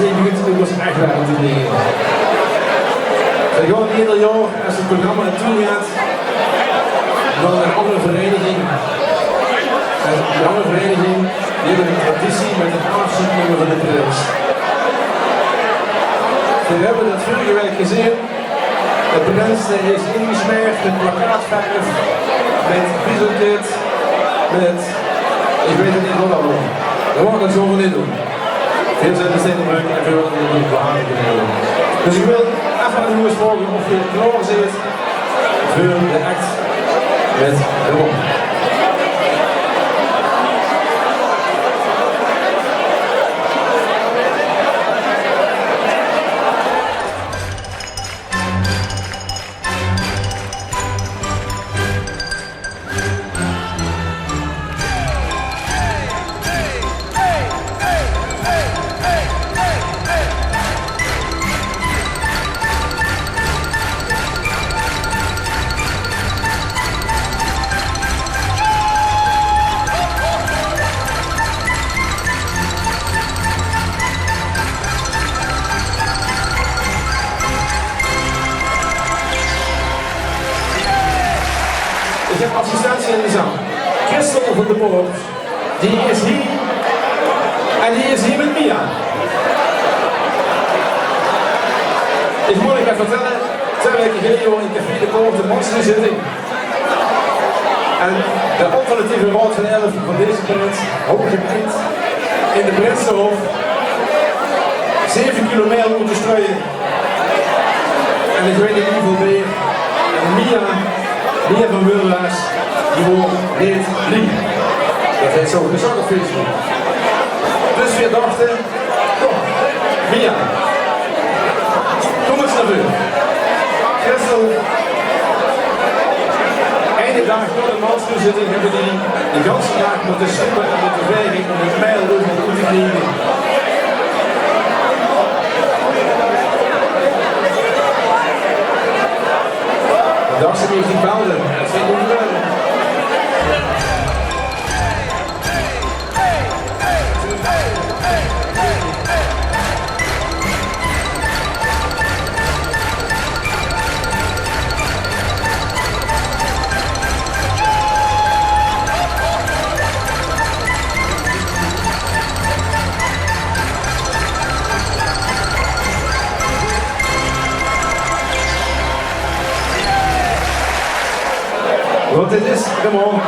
wie begint het was echt werk te krijgen. Ze gaan ieder jaar, als het programma naartoe gaat, dan een andere vereniging. En die andere vereniging die hebben een traditie met een afzoeknummer van de prins. We hebben dat vorige week gezien. De prins is ingesmeerd met plakkaatverf, met wieselkit, met, ik weet het niet wat allemaal. We gaan het zo van dit doen. Veel zijn de steden leuk en veel willen het belangrijk doen. Dus ik wil even aan de jongens vragen of je klaar zit voor de act met Ron. Ik heb assistentie in de zaal. Christel van de Poort, die is hier. En die is hier met Mia. Ik moet even vertellen, 2 weken geleden in Café de Poort de monsterzitting. En de alternatieve raad van 11 van deze prins, hooggebied in de Prinsenhof, 7 kilometer moeten strooien. En ik weet niet hoeveel meer. En Mia van Wildelaars, die wil dit liegen. Dat heeft zo gezegd op Facebook. Dus we dachten, kom, Mia, kom eens naar binnen. Christel, einde dag door de manstoezitting hebben die de ganse dag moeten schippen en moeten wegen om het mijl over goed te krijgen. De dag ze me niet bouwden, dat ging niet gebeuren. Want dit is gewoon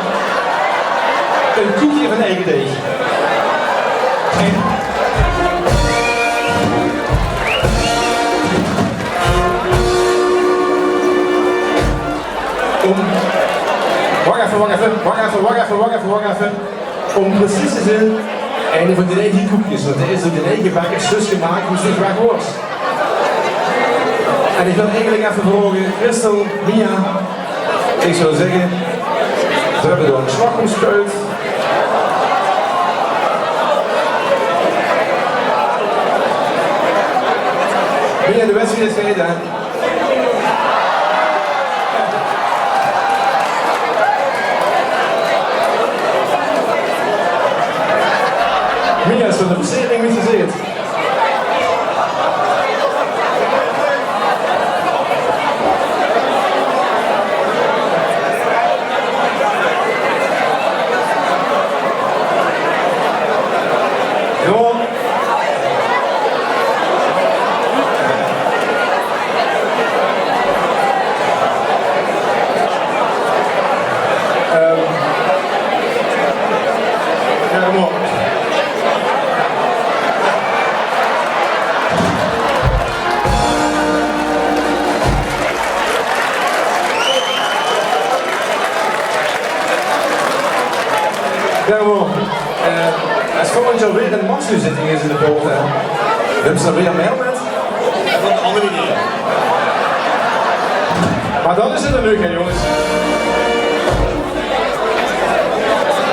een koekje van eigen deeg. Wacht even. Om precies te zijn, een van de eigen koekjes, want er is door de eigen bakkers zus gemaakt, hoe het weg was. En ik wil eigenlijk even vragen, Christel, Mia, ik zou zeggen, we hebben door een slagroomskeut. Ben je de wedstrijd gereden? Mia is van de versiering niet gezeten. Als volgend jaar weer een monsterzitting is in de boot, hebben ze er weer mail met? Van de andere manier. Maar dan is het een leuk, hè jongens.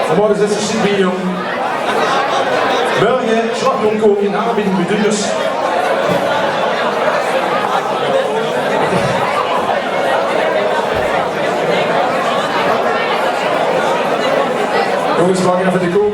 Vanmorgen zit ze Sibie, jong. Burger, slagroomkook in aanbieding bij Dukkers. Jongens, pak even de kook.